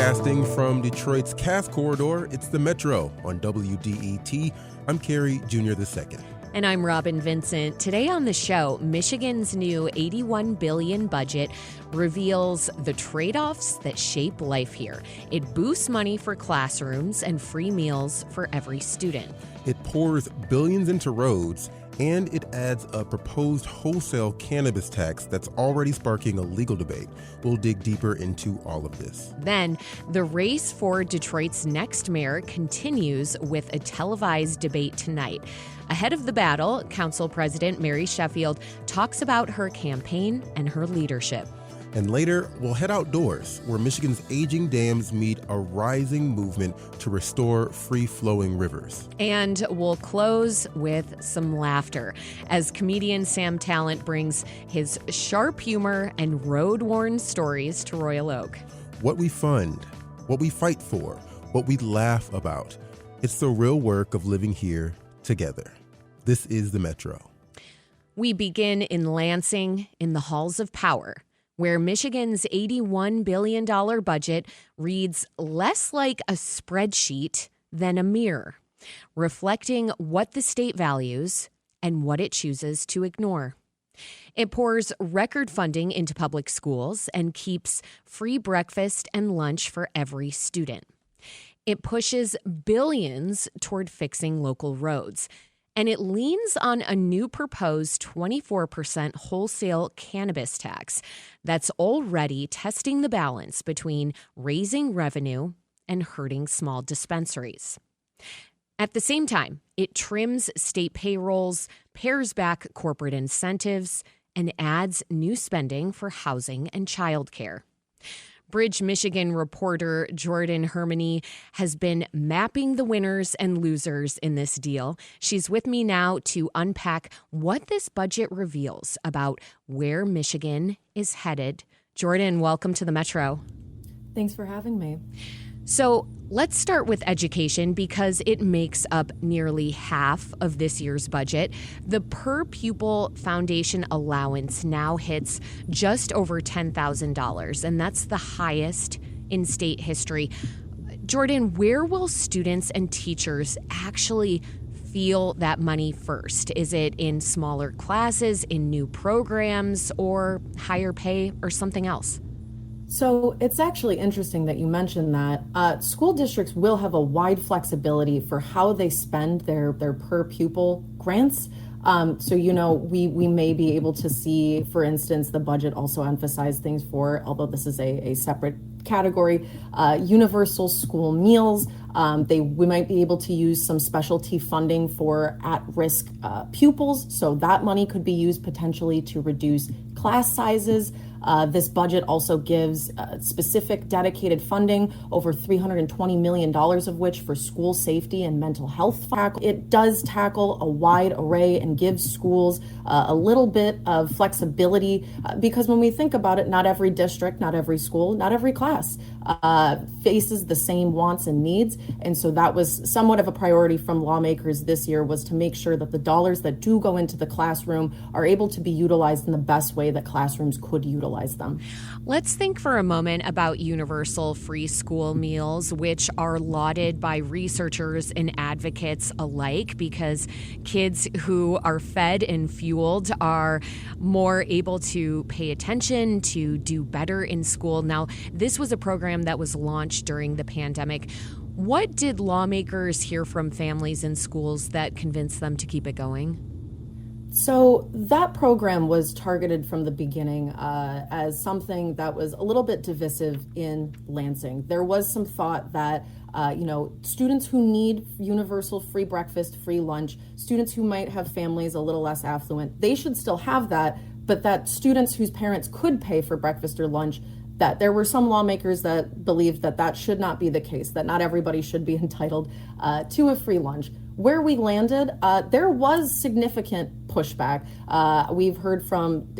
Broadcasting from Detroit's Cass Corridor, it's the Metro on WDET. I'm Kerry Jr. II. And I'm Robin Vincent. Today on the show, Michigan's new $81 billion budget reveals the trade-offs that shape life here. It boosts money for classrooms and free meals for every student. It pours billions into roads, and it adds a proposed wholesale cannabis tax that's already sparking a legal debate. We'll dig deeper into all of this. Then, the race for Detroit's next mayor continues with a televised debate tonight. Ahead of the battle, Council President Mary Sheffield talks about her campaign and her leadership. And later, we'll head outdoors, where Michigan's aging dams meet a rising movement to restore free-flowing rivers. And we'll close with some laughter, as comedian Sam Talent brings his sharp humor and road-worn stories to Royal Oak. What we fund, what we fight for, what we laugh about. It's the real work of living here together. This is the Metro. We begin in Lansing, in the halls of power, where Michigan's $81 billion budget reads less like a spreadsheet than a mirror, reflecting what the state values and what it chooses to ignore. It pours record funding into public schools and keeps free breakfast and lunch for every student. It pushes billions toward fixing local roads. And it leans on a new proposed 24% wholesale cannabis tax that's already testing the balance between raising revenue and hurting small dispensaries. At the same time, it trims state payrolls, pares back corporate incentives, and adds new spending for housing and childcare. Bridge, Michigan reporter Jordyn Hermani has been mapping the winners and losers in this deal. She's with me now to unpack what this budget reveals about where Michigan is headed. Jordyn, welcome to the Metro. Thanks for having me. So let's start with education because it makes up nearly half of this year's budget. The per pupil foundation allowance now hits just over $10,000, and that's the highest in state history. Jordyn, where will students and teachers actually feel that money first? Is it in smaller classes, in new programs, or higher pay, or something else? So it's actually interesting that you mentioned that. School districts will have a wide flexibility for how they spend their per pupil grants. So, we may be able to see, for instance, the budget also emphasize things for, although this is a separate category, universal school meals. We might be able to use some specialty funding for at-risk pupils. So that money could be used potentially to reduce class sizes. This budget also gives specific dedicated funding, over $320 million of which for school safety and mental health. It does tackle a wide array and gives schools a little bit of flexibility because when we think about it, not every district, not every school, not every class faces the same wants and needs. And so that was somewhat of a priority from lawmakers this year, was to make sure that the dollars that do go into the classroom are able to be utilized in the best way that classrooms could utilize them. Let's think for a moment about universal free school meals, which are lauded by researchers and advocates alike because kids who are fed and fueled are more able to pay attention, to do better in school. Now, this was a program that was launched during the pandemic. What did lawmakers hear from families and schools that convinced them to keep it going? So that program was targeted from the beginning as something that was a little bit divisive in Lansing. There was some thought that, students who need universal free breakfast, free lunch, students who might have families a little less affluent, they should still have that, but that students whose parents could pay for breakfast or lunch, that there were some lawmakers that believed that that should not be the case, that not everybody should be entitled to a free lunch. Where we landed, there was significant pushback. We've heard from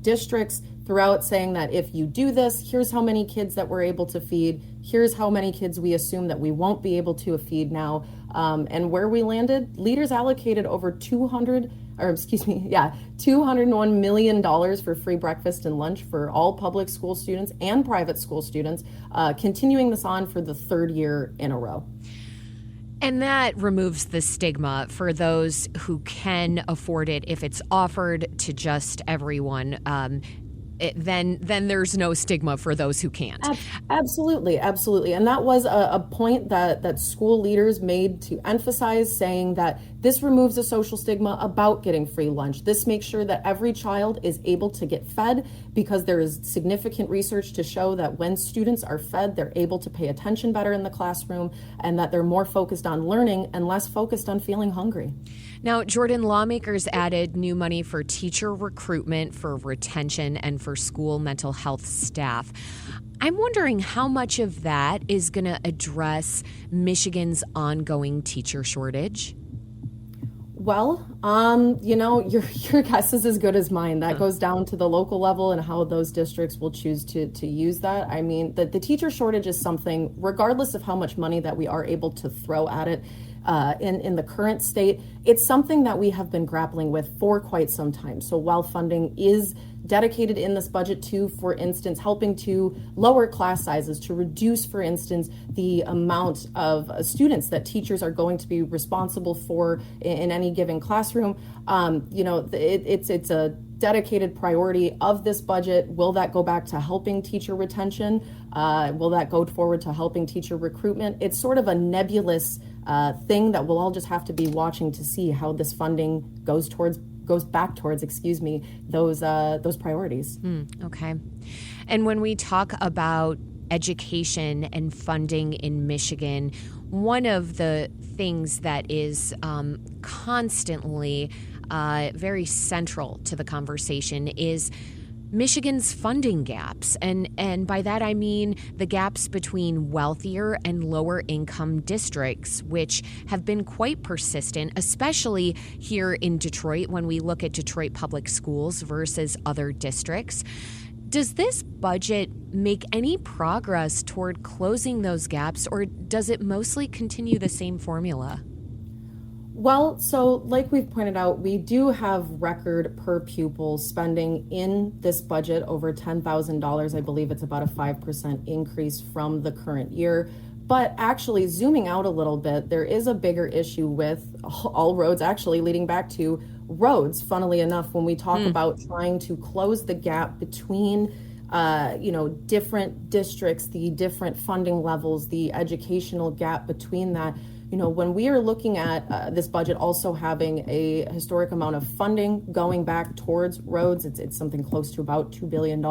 districts throughout saying that if you do this, here's how many kids that we're able to feed, here's how many kids we assume that we won't be able to feed now. And where we landed, leaders allocated over $200 $201 million for free breakfast and lunch for all public school students and private school students, continuing this on for the third year in a row. And that removes the stigma for those who can afford it. If it's offered to just everyone, then there's no stigma for those who can't. Absolutely. And that was a point that school leaders made to emphasize, saying that this removes a social stigma about getting free lunch. This makes sure that every child is able to get fed, because there is significant research to show that when students are fed, they're able to pay attention better in the classroom, and that they're more focused on learning and less focused on feeling hungry. Now, Jordyn, lawmakers added new money for teacher recruitment, for retention, and for school mental health staff. I'm wondering how much of that is going to address Michigan's ongoing teacher shortage? Well, your guess is as good as mine. That goes down to the local level and how those districts will choose to use that. I mean, the teacher shortage is something, regardless of how much money that we are able to throw at it, in the current state, it's something that we have been grappling with for quite some time. So while funding is dedicated in this budget to, for instance, helping to lower class sizes, to reduce, for instance, the amount of students that teachers are going to be responsible for in any given classroom, it's a dedicated priority of this budget. Will that go back to helping teacher retention? Will that go forward to helping teacher recruitment? It's sort of a nebulous thing that we'll all just have to be watching to see how this funding goes back towards those priorities. Okay. And when we talk about education and funding in Michigan, one of the things that is constantly very central to the conversation is Michigan's funding gaps. And by that, I mean the gaps between wealthier and lower income districts, which have been quite persistent, especially here in Detroit when we look at Detroit public schools versus other districts. Does this budget make any progress toward closing those gaps, or does it mostly continue the same formula? Well, so like we've pointed out, we do have record per pupil spending in this budget, over $10,000. I believe it's about a 5% increase from the current year. But actually, zooming out a little bit, there is a bigger issue with all roads actually leading back to roads. Funnily enough, when we talk about trying to close the gap between different districts, the different funding levels, the educational gap between that, when we are looking at this budget also having a historic amount of funding going back towards roads, it's something close to about $2 billion.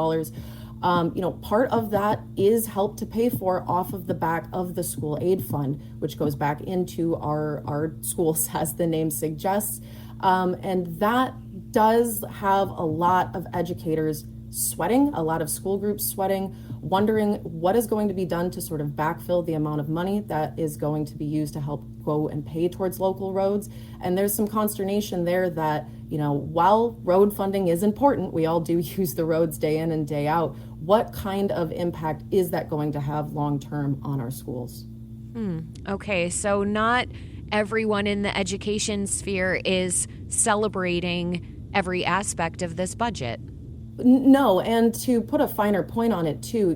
Part of that is help to pay for off of the back of the school aid fund, which goes back into our schools, as the name suggests. And that does have a lot of educators sweating, a lot of school groups sweating, wondering what is going to be done to sort of backfill the amount of money that is going to be used to help go and pay towards local roads. And there's some consternation there that, while road funding is important, we all do use the roads day in and day out. What kind of impact is that going to have long term on our schools? Okay, so not everyone in the education sphere is celebrating every aspect of this budget. No, and to put a finer point on it too,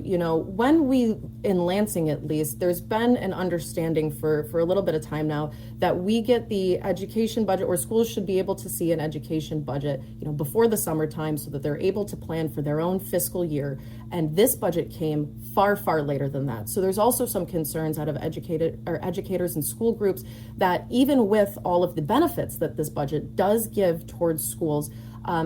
when we, in Lansing at least, there's been an understanding for a little bit of time now that we get the education budget, or schools should be able to see an education budget, before the summertime, so that they're able to plan for their own fiscal year. And this budget came far, far later than that. So there's also some concerns out of educators and school groups that even with all of the benefits that this budget does give towards schools,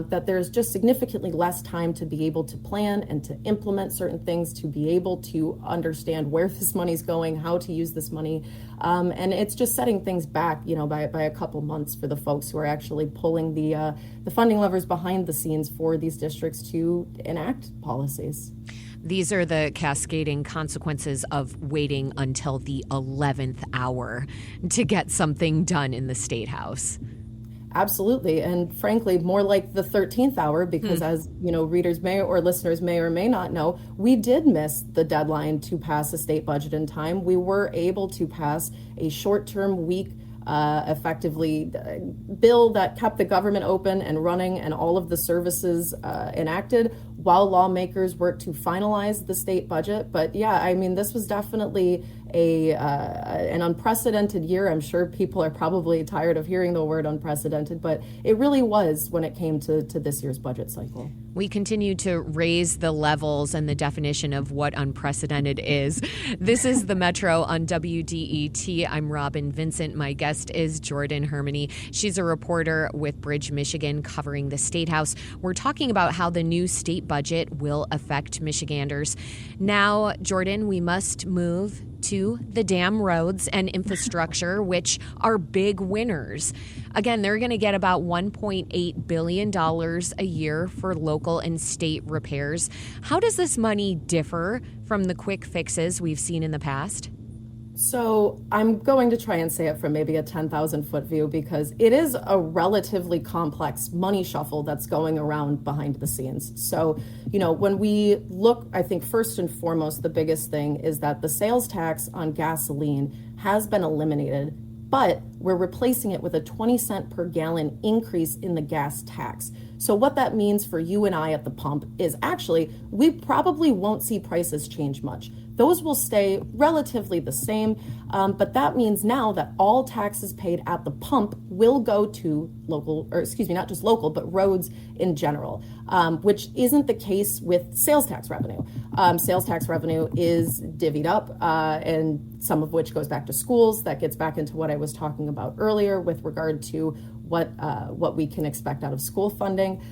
that there's just significantly less time to be able to plan and to implement certain things, to be able to understand where this money's going, how to use this money. And it's just setting things back, by a couple months for the folks who are actually pulling the funding levers behind the scenes for these districts to enact policies. These are the cascading consequences of waiting until the 11th hour to get something done in the State House. Absolutely. And frankly, more like the 13th hour, because as readers may or listeners may or may not know, we did miss the deadline to pass a state budget in time. We were able to pass a short-term week effectively bill that kept the government open and running and all of the services enacted while lawmakers worked to finalize the state budget. But yeah, I mean, this was definitely an unprecedented year. I'm sure people are probably tired of hearing the word unprecedented, but it really was when it came to this year's budget cycle. We continue to raise the levels and the definition of what unprecedented is. This is The Metro on WDET. I'm Robin Vincent. My guest is Jordyn Hermani. She's a reporter with Bridge, Michigan, covering the State House. We're talking about how the new state budget will affect Michiganders. Now, Jordyn, we must move to the damn roads and infrastructure, which are big winners. Again, they're going to get about $1.8 billion a year for local and state repairs. How does this money differ from the quick fixes we've seen in the past? So I'm going to try and say it from maybe a 10,000-foot view because it is a relatively complex money shuffle that's going around behind the scenes. So, when we look, I think first and foremost, the biggest thing is that the sales tax on gasoline has been eliminated, but we're replacing it with a 20-cent per gallon increase in the gas tax. So what that means for you and I at the pump is actually we probably won't see prices change much. Those will stay relatively the same, but that means now that all taxes paid at the pump will go to not just local, but roads in general, which isn't the case with sales tax revenue. Sales tax revenue is divvied up, and some of which goes back to schools. That gets back into what I was talking about earlier with regard to what we can expect out of school funding.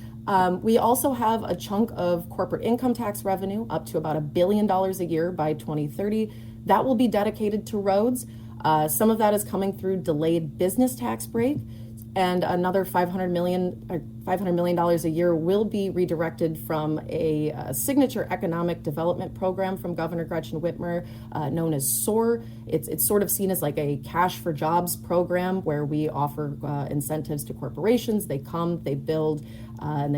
We also have a chunk of corporate income tax revenue up to about $1 billion a year by 2030. That will be dedicated to roads. Some of that is coming through delayed business tax break, and another $500 million a year will be redirected from a signature economic development program from Governor Gretchen Whitmer, known as SOAR. It's sort of seen as like a cash for jobs program where we offer incentives to corporations. They come, they build, and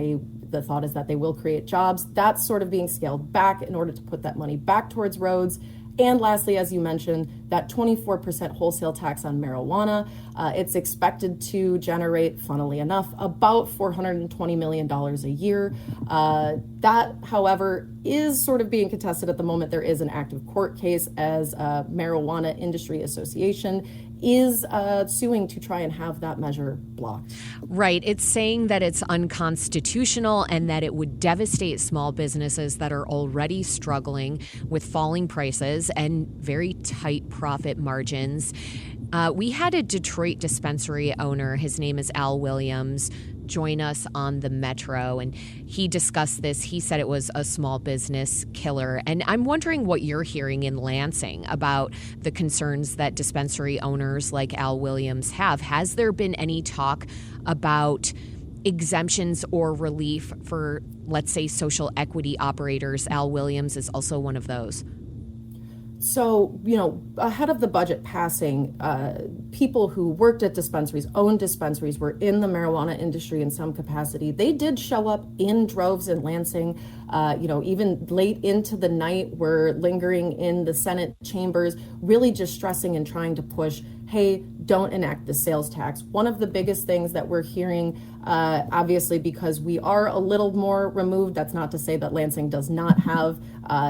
the thought is that they will create jobs. That's sort of being scaled back in order to put that money back towards roads. And lastly, as you mentioned, that 24% wholesale tax on marijuana, it's expected to generate, funnily enough, about $420 million a year. That, however, is sort of being contested at the moment. There is an active court case as Marijuana Industry Association is suing to try and have that measure blocked. Right. It's saying that it's unconstitutional and that it would devastate small businesses that are already struggling with falling prices and very tight profit margins. We had a Detroit dispensary owner, his name is Al Williams, join us on the Metro, and he discussed this. He said it was a small business killer. And I'm wondering what you're hearing in Lansing about the concerns that dispensary owners like Al Williams have. Has there been any talk about exemptions or relief for, let's say, social equity operators? Al Williams is also one of those. So, ahead of the budget passing, people who worked at dispensaries, owned dispensaries, were in the marijuana industry in some capacity. They did show up in droves in Lansing, even late into the night, were lingering in the Senate chambers, really just stressing and trying to push, hey, don't enact the sales tax. One of the biggest things that we're hearing, obviously, because we are a little more removed, that's not to say that Lansing does not have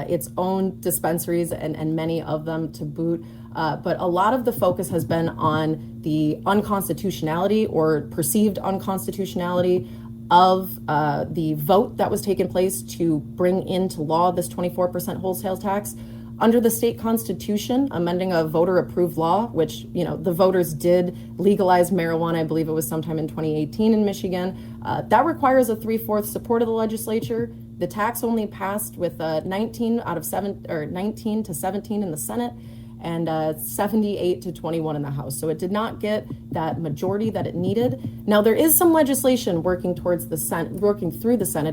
its own dispensaries and many of them to boot, but a lot of the focus has been on the unconstitutionality or perceived unconstitutionality of the vote that was taking place to bring into law this 24% wholesale tax. Under the state constitution, amending a voter-approved law, which, the voters did legalize marijuana, I believe it was sometime in 2018 in Michigan, that requires a 3/4 support of the legislature. The tax only passed with 19 to 17 in the Senate and 78 to 21 in the House. So it did not get that majority that it needed. Now there is some legislation working through the Senate,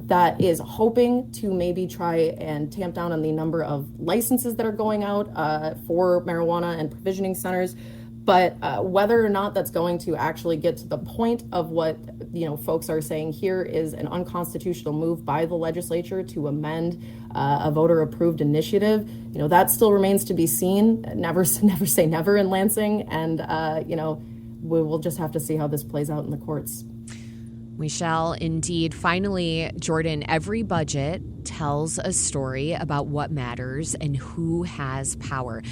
that is hoping to maybe try and tamp down on the number of licenses that are going out for marijuana and provisioning centers. But whether or not that's going to actually get to the point of what folks are saying here is an unconstitutional move by the legislature to amend a voter-approved initiative, that still remains to be seen. Never say never in Lansing, and we will just have to see how this plays out in the courts. We shall indeed. Finally, Jordyn, every budget tells a story about what matters and who has power.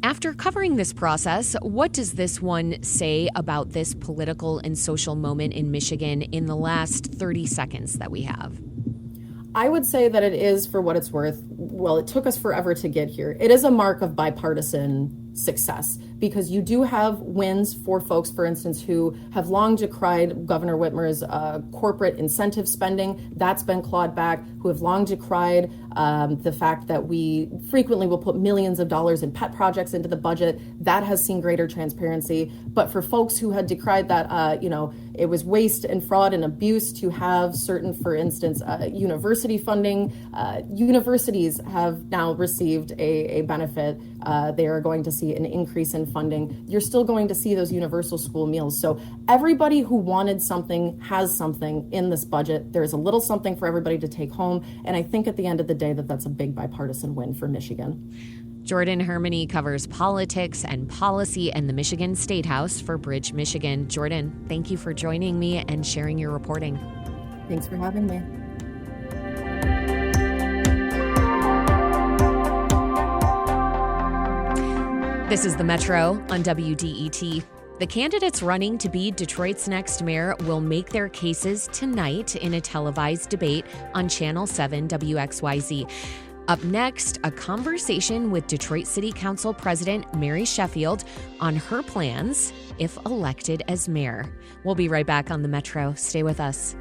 After covering this process, what does this one say about this political and social moment in Michigan in the last 30 seconds that we have? I would say that it is, for what it's worth, well, it took us forever to get here. It is a mark of bipartisan success, because you do have wins for folks, for instance, who have long decried Governor Whitmer's corporate incentive spending. That's been clawed back, who have long decried the fact that we frequently will put millions of dollars in pet projects into the budget. That has seen greater transparency. But for folks who had decried that, it was waste and fraud and abuse to have certain, for instance, university funding. Universities have now received a benefit. They are going to see an increase in funding. You're still going to see those universal school meals. So everybody who wanted something has something in this budget. There's a little something for everybody to take home. And I think at the end of the day that's a big bipartisan win for Michigan. Jordyn Hermani covers politics and policy and the Michigan State House for Bridge, Michigan. Jordyn, thank you for joining me and sharing your reporting. Thanks for having me. This is the Metro on WDET. The candidates running to be Detroit's next mayor will make their cases tonight in a televised debate on Channel 7 WXYZ. Up next, a conversation with Detroit City Council President Mary Sheffield on her plans if elected as mayor. We'll be right back on the Metro. Stay with us.